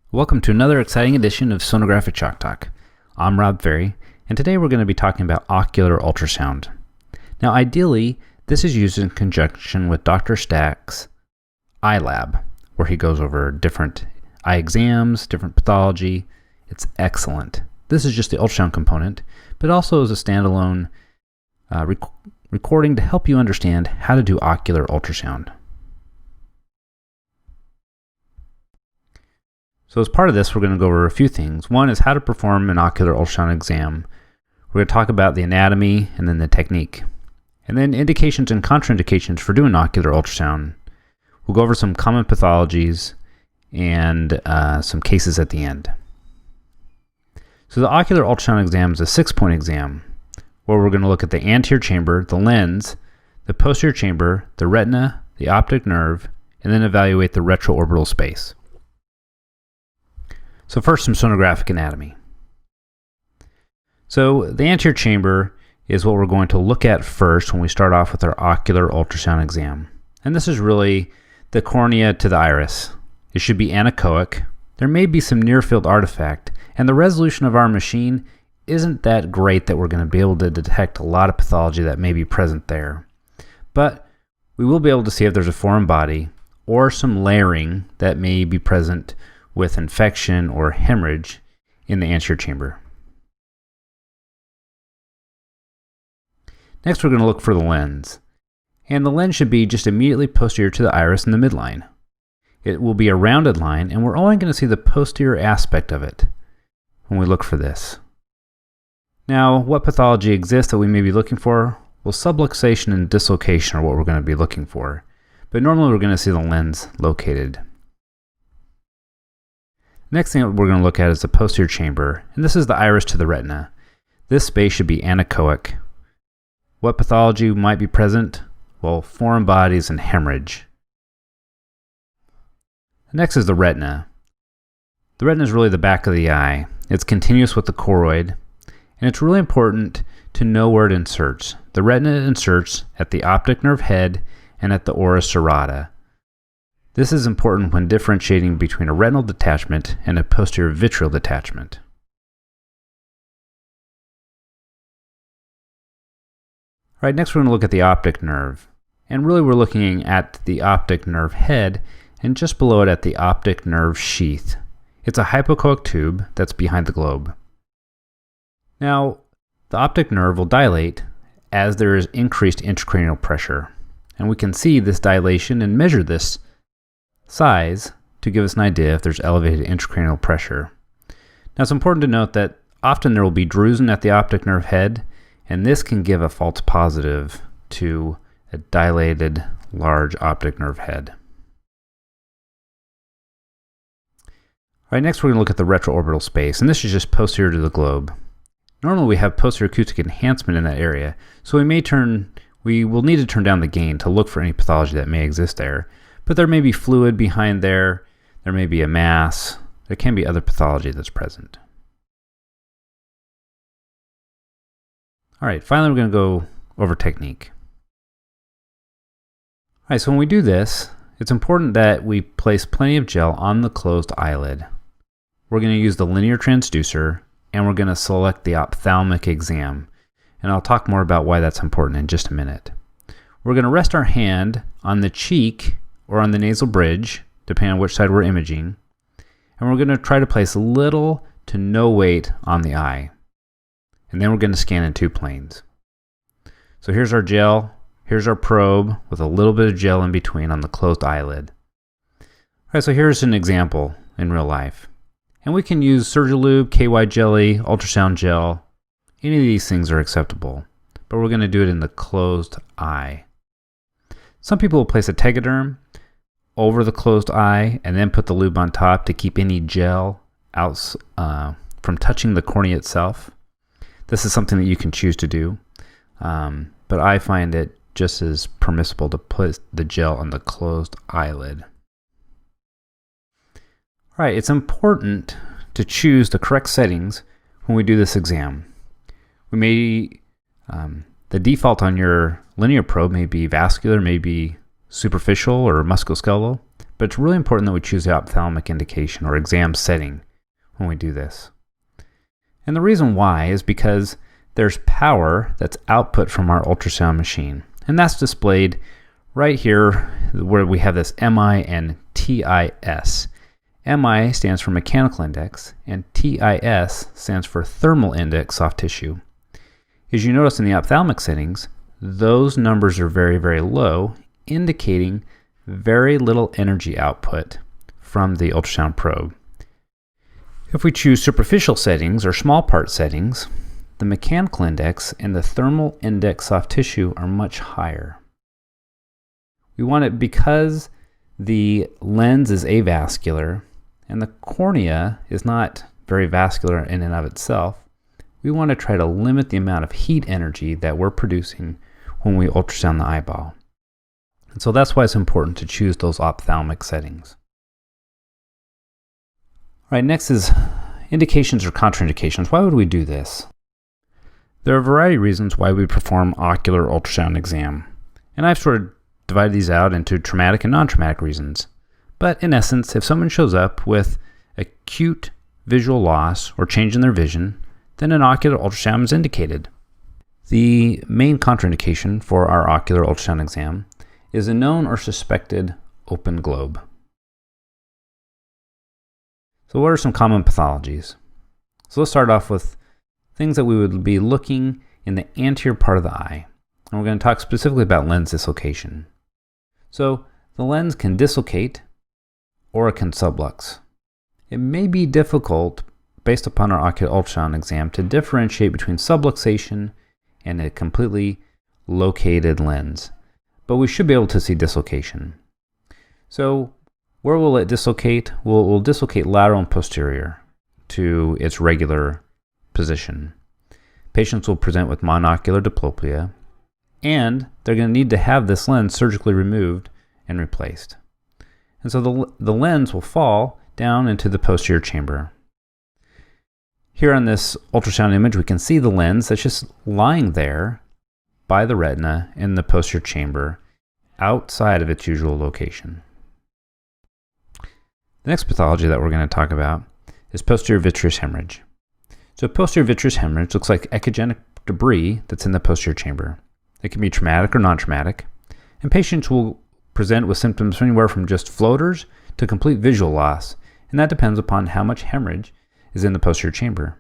Welcome to another exciting edition of Sonographic Chalk Talk. I'm Rob Ferre, and today we're going to be talking about ocular ultrasound. Now, ideally, this is used in conjunction with Dr. Stack's eye lab, where he goes over different eye exams, different pathology. It's excellent. This is just the ultrasound component, but also as a standalone recording to help you understand how to do ocular ultrasound. So as part of this, we're going to go over a few things. One is how to perform an ocular ultrasound exam. We're going to talk about the anatomy and then the technique. And then indications and contraindications for doing ocular ultrasound. We'll go over some common pathologies and some cases at the end. So the ocular ultrasound exam is a 6-point exam where we're going to look at the anterior chamber, the lens, the posterior chamber, the retina, the optic nerve, and then evaluate the retroorbital space. So first, some sonographic anatomy. So the anterior chamber is what we're going to look at first when we start off with our ocular ultrasound exam. And this is really the cornea to the iris. It should be anechoic. There may be some near-field artifact, and the resolution of our machine isn't that great that we're going to be able to detect a lot of pathology that may be present there. But we will be able to see if there's a foreign body or some layering that may be present with infection or hemorrhage in the anterior chamber. Next, we're going to look for the lens. And the lens should be just immediately posterior to the iris in the midline. It will be a rounded line, and we're only going to see the posterior aspect of it when we look for this. Now, what pathology exists that we may be looking for? Well, subluxation and dislocation are what we're going to be looking for. But normally we're going to see the lens located. Next thing that we're going to look at is the posterior chamber, and this is the iris to the retina. This space should be anechoic. What pathology might be present? Well, foreign bodies and hemorrhage. Next is the retina. The retina is really the back of the eye. It's continuous with the choroid, and it's really important to know where it inserts. The retina inserts at the optic nerve head and at the ora serrata. This is important when differentiating between a retinal detachment and a posterior vitreal detachment. All right, next we're going to look at the optic nerve. And really we're looking at the optic nerve head and just below it at the optic nerve sheath. It's a hypoechoic tube that's behind the globe. Now, the optic nerve will dilate as there is increased intracranial pressure. And we can see this dilation and measure this size to give us an idea if there's elevated intracranial pressure. Now, it's important to note that often there will be drusen at the optic nerve head, and this can give a false positive to a dilated large optic nerve head. All right, next we're going to look at the retroorbital space, and this is just posterior to the globe. Normally we have posterior acoustic enhancement in that area, so we will need to turn down the gain to look for any pathology that may exist there. But there may be fluid behind there may be a mass, there can be other pathology that's present. All right, finally we're going to go over technique. All right, so when we do this, it's important that we place plenty of gel on the closed eyelid. We're going to use the linear transducer, and we're going to select the ophthalmic exam. And I'll talk more about why that's important in just a minute. We're going to rest our hand on the cheek or on the nasal bridge, depending on which side we're imaging. And we're going to try to place little to no weight on the eye. And then we're going to scan in 2 planes. So here's our gel, here's our probe with a little bit of gel in between on the closed eyelid. All right, so here's an example in real life. And we can use Surgilube, KY jelly, ultrasound gel. Any of these things are acceptable, but we're going to do it in the closed eye. Some people will place a Tegaderm over the closed eye and then put the lube on top to keep any gel out from touching the cornea itself. This is something that you can choose to do, but I find it just as permissible to put the gel on the closed eyelid. All right, it's important to choose the correct settings when we do this exam. We may, the default on your linear probe may be vascular, may be superficial or musculoskeletal, but it's really important that we choose the ophthalmic indication or exam setting when we do this. And the reason why is because there's power that's output from our ultrasound machine, and that's displayed right here where we have this MI and TIS. MI stands for mechanical index, and TIS stands for thermal index soft tissue. As you notice in the ophthalmic settings, those numbers are very, very low, indicating very little energy output from the ultrasound probe. If we choose superficial settings or small part settings, the mechanical index and the thermal index soft tissue are much higher. We want it because the lens is avascular and the cornea is not very vascular in and of itself. We want to try to limit the amount of heat energy that we're producing when we ultrasound the eyeball. And so that's why it's important to choose those ophthalmic settings. All right, next is indications or contraindications. Why would we do this? There are a variety of reasons why we perform ocular ultrasound exam, and I've sort of divided these out into traumatic and non-traumatic reasons. But in essence, if someone shows up with acute visual loss or change in their vision, then an ocular ultrasound is indicated. The main contraindication for our ocular ultrasound exam is a known or suspected open globe. So what are some common pathologies? So let's start off with things that we would be looking in the anterior part of the eye. And we're going to talk specifically about lens dislocation. So the lens can dislocate or it can sublux. It may be difficult, based upon our ocular ultrasound exam, to differentiate between subluxation and a completely located lens, but we should be able to see dislocation. So where will it dislocate? Well, it will dislocate lateral and posterior to its regular position. Patients will present with monocular diplopia, and they're going to need to have this lens surgically removed and replaced. And so the lens will fall down into the posterior chamber. Here on this ultrasound image, we can see the lens that's just lying there by the retina in the posterior chamber outside of its usual location. The next pathology that we're going to talk about is posterior vitreous hemorrhage. So posterior vitreous hemorrhage looks like echogenic debris that's in the posterior chamber. It can be traumatic or non-traumatic, and patients will present with symptoms anywhere from just floaters to complete visual loss, and that depends upon how much hemorrhage is in the posterior chamber.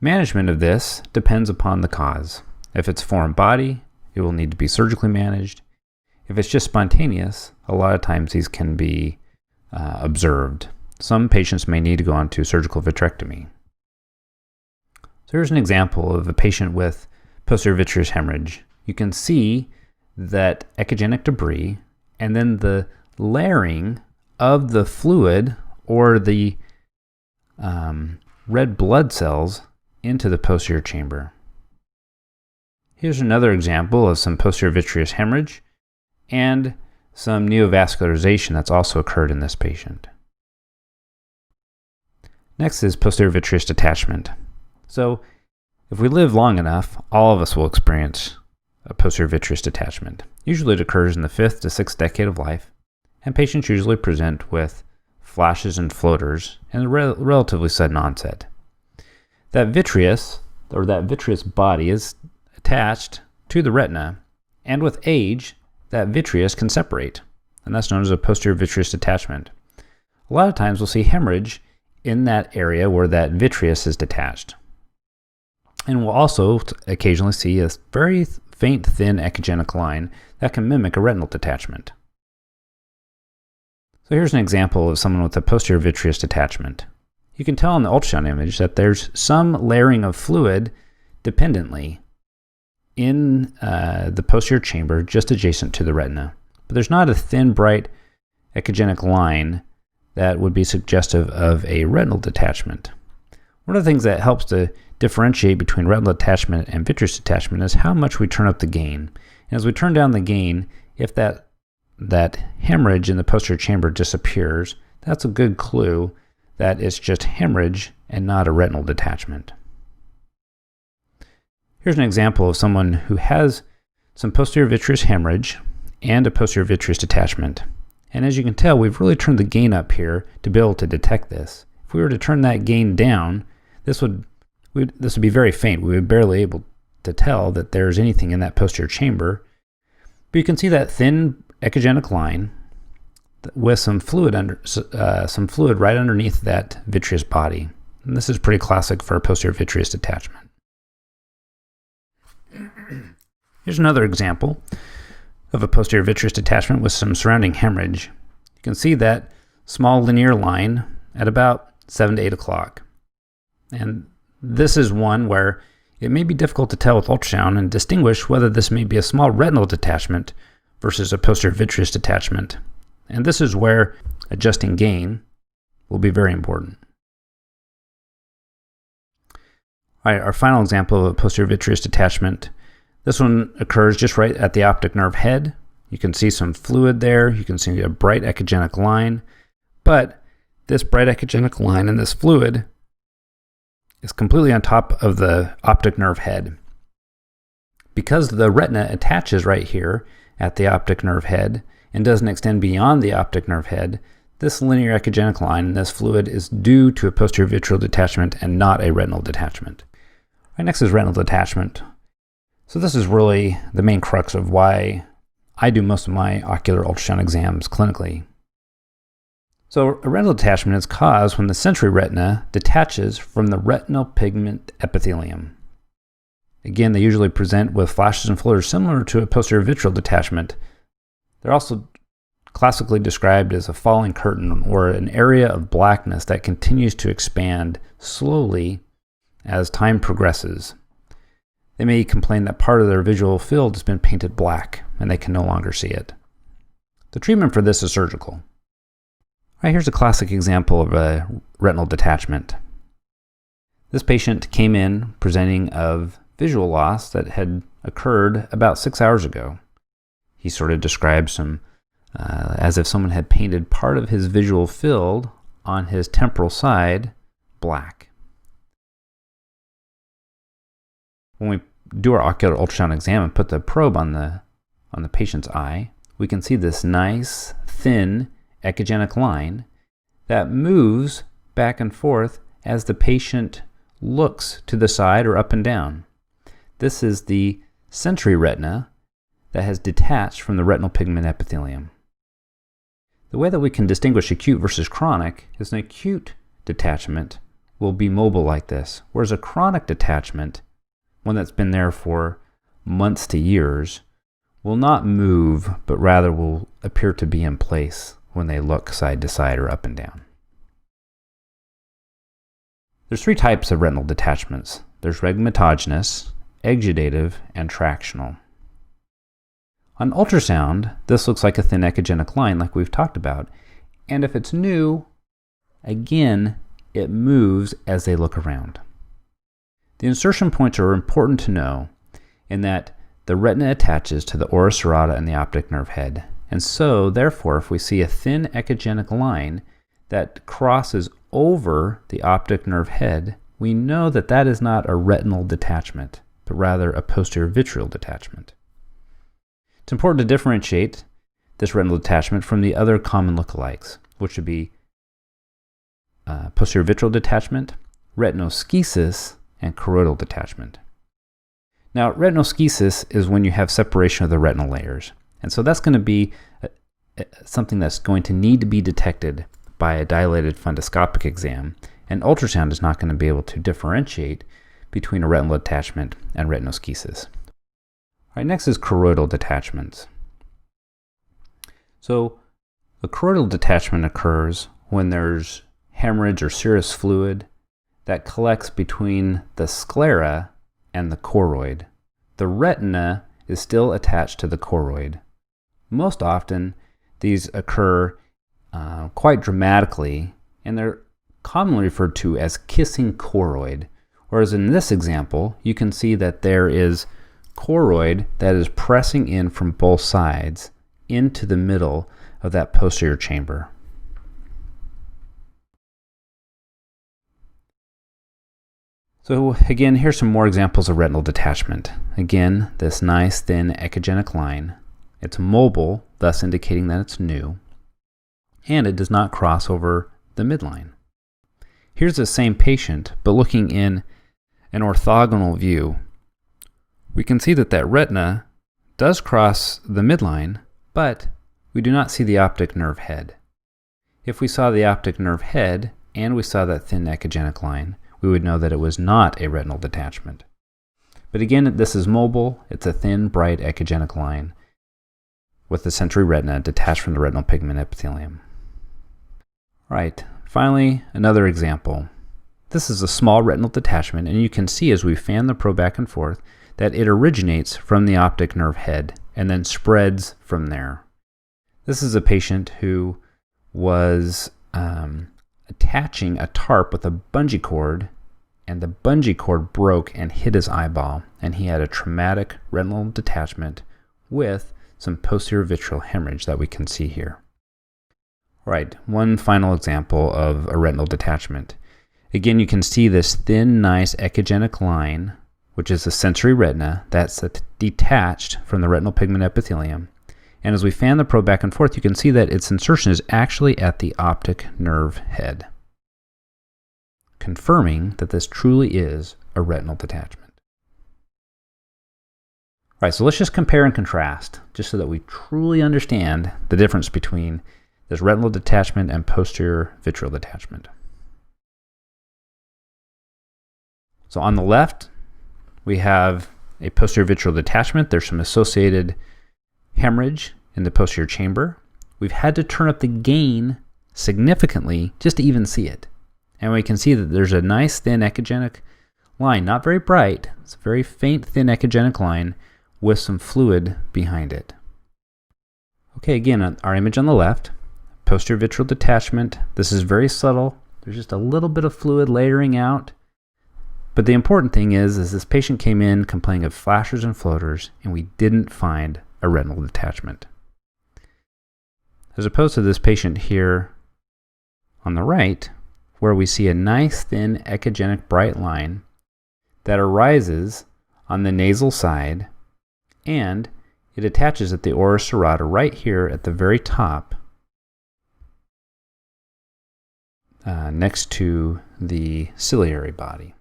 Management of this depends upon the cause. If it's foreign body, it will need to be surgically managed. If it's just spontaneous, a lot of times these can be observed. Some patients may need to go on to surgical vitrectomy. So here's an example of a patient with posterior vitreous hemorrhage. You can see that echogenic debris and then the layering of the fluid or the red blood cells into the posterior chamber. Here's another example of some posterior vitreous hemorrhage and some neovascularization that's also occurred in this patient. Next is posterior vitreous detachment. So if we live long enough, all of us will experience a posterior vitreous detachment. Usually it occurs in the 5th to 6th decade of life, and patients usually present with flashes and floaters and a relatively sudden onset. That vitreous body is attached to the retina, and with age, that vitreous can separate, and that's known as a posterior vitreous detachment. A lot of times we'll see hemorrhage in that area where that vitreous is detached. And we'll also occasionally see a very faint, thin echogenic line that can mimic a retinal detachment. So here's an example of someone with a posterior vitreous detachment. You can tell in the ultrasound image that there's some layering of fluid dependently in the posterior chamber just adjacent to the retina. But there's not a thin, bright echogenic line that would be suggestive of a retinal detachment. One of the things that helps to differentiate between retinal detachment and vitreous detachment is how much we turn up the gain. And as we turn down the gain, if that hemorrhage in the posterior chamber disappears, that's a good clue that it's just hemorrhage and not a retinal detachment. Here's an example of someone who has some posterior vitreous hemorrhage and a posterior vitreous detachment. And as you can tell, we've really turned the gain up here to be able to detect this. If we were to turn that gain down, this would be very faint. We would barely be able to tell that there's anything in that posterior chamber. But you can see that thin echogenic line with some fluid right underneath that vitreous body. And this is pretty classic for a posterior vitreous detachment. Here's another example of a posterior vitreous detachment with some surrounding hemorrhage. You can see that small linear line at about 7 to 8 o'clock. And this is one where it may be difficult to tell with ultrasound and distinguish whether this may be a small retinal detachment versus a posterior vitreous detachment. And this is where adjusting gain will be very important. All right, our final example of a posterior vitreous detachment. This one occurs just right at the optic nerve head. You can see some fluid there. You can see a bright echogenic line. But this bright echogenic line and this fluid is completely on top of the optic nerve head. Because the retina attaches right here at the optic nerve head and doesn't extend beyond the optic nerve head, this linear echogenic line and this fluid is due to a posterior vitreal detachment and not a retinal detachment. All right, next is retinal detachment. So this is really the main crux of why I do most of my ocular ultrasound exams clinically. So a retinal detachment is caused when the sensory retina detaches from the retinal pigment epithelium. Again, they usually present with flashes and flutters similar to a posterior vitreal detachment. They're also classically described as a falling curtain or an area of blackness that continues to expand slowly as time progresses. They may complain that part of their visual field has been painted black and they can no longer see it. The treatment for this is surgical. All right, here's a classic example of a retinal detachment. This patient came in presenting of visual loss that had occurred about 6 hours ago. He sort of described some as if someone had painted part of his visual field on his temporal side black. When we do our ocular ultrasound exam and put the probe on the patient's eye, we can see this nice, thin, echogenic line that moves back and forth as the patient looks to the side or up and down. This is the sensory retina that has detached from the retinal pigment epithelium. The way that we can distinguish acute versus chronic is an acute detachment will be mobile like this, whereas a chronic detachment, one that's been there for months to years, will not move, but rather will appear to be in place when they look side to side or up and down. There's 3 types of retinal detachments. There's rhegmatogenous, exudative, and tractional. On ultrasound, this looks like a thin echogenic line like we've talked about, and if it's new, again, it moves as they look around. The insertion points are important to know in that the retina attaches to the ora serrata and the optic nerve head. And so, therefore, if we see a thin echogenic line that crosses over the optic nerve head, we know that that is not a retinal detachment, but rather a posterior vitreal detachment. It's important to differentiate this retinal detachment from the other common lookalikes, which would be posterior vitreal detachment, retinoschisis, and choroidal detachment. Now, retinoschisis is when you have separation of the retinal layers. And so that's going to be something that's going to need to be detected by a dilated fundoscopic exam. And ultrasound is not going to be able to differentiate between a retinal detachment and retinoschisis. All right, next is choroidal detachments. So a choroidal detachment occurs when there's hemorrhage or serous fluid that collects between the sclera and the choroid. The retina is still attached to the choroid. Most often, these occur quite dramatically, and they're commonly referred to as kissing choroid. Whereas in this example, you can see that there is choroid that is pressing in from both sides into the middle of that posterior chamber. So again, here's some more examples of retinal detachment. Again, this nice thin echogenic line. It's mobile, thus indicating that it's new. and it does not cross over the midline. Here's the same patient, but looking in an orthogonal view, we can see that retina does cross the midline, but we do not see the optic nerve head. If we saw the optic nerve head and we saw that thin echogenic line, we would know that it was not a retinal detachment. But again, this is mobile. It's a thin, bright echogenic line with the sensory retina detached from the retinal pigment epithelium. Right, finally, another example. This is a small retinal detachment, and you can see as we fan the probe back and forth that it originates from the optic nerve head and then spreads from there. This is a patient who was attaching a tarp with a bungee cord, and the bungee cord broke and hit his eyeball, and he had a traumatic retinal detachment with some posterior vitreal hemorrhage that we can see here. All right, one final example of a retinal detachment. Again, you can see this thin, nice echogenic line, which is the sensory retina, that's detached from the retinal pigment epithelium. And as we fan the probe back and forth, you can see that its insertion is actually at the optic nerve head, confirming that this truly is a retinal detachment. All right, so let's just compare and contrast, just so that we truly understand the difference between this retinal detachment and posterior vitreal detachment. So on the left, we have a posterior vitreal detachment. There's some associated hemorrhage in the posterior chamber. We've had to turn up the gain significantly just to even see it. And we can see that there's a nice thin echogenic line, not very bright. It's a very faint thin echogenic line with some fluid behind it. Okay, again, our image on the left, posterior vitreal detachment. This is very subtle. There's just a little bit of fluid layering out. But the important thing is this patient came in complaining of flashers and floaters, and we didn't find a retinal detachment. As opposed to this patient here on the right, where we see a nice thin echogenic bright line that arises on the nasal side, and it attaches at the oris serrata right here at the very top, next to the ciliary body.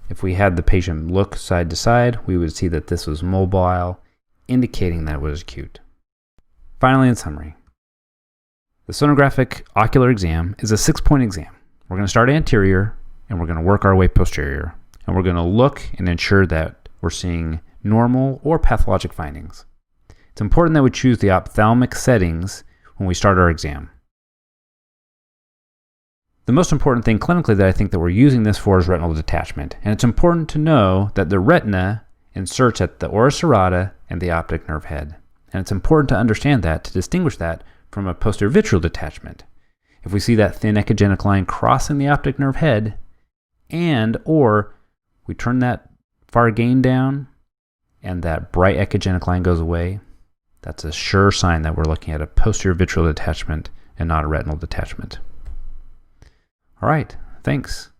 If we had the patient look side to side, we would see that this was mobile, indicating that it was acute. Finally, in summary, the sonographic ocular exam is a 6-point exam. We're going to start anterior, and we're going to work our way posterior, and we're going to look and ensure that we're seeing normal or pathologic findings. It's important that we choose the ophthalmic settings when we start our exam. The most important thing clinically that I think that we're using this for is retinal detachment. And it's important to know that the retina inserts at the oris serrata and the optic nerve head. And it's important to understand that, to distinguish that from a posterior vitreal detachment. If we see that thin echogenic line crossing the optic nerve head, or we turn that far gain down and that bright echogenic line goes away, that's a sure sign that we're looking at a posterior vitreal detachment and not a retinal detachment. All right, thanks.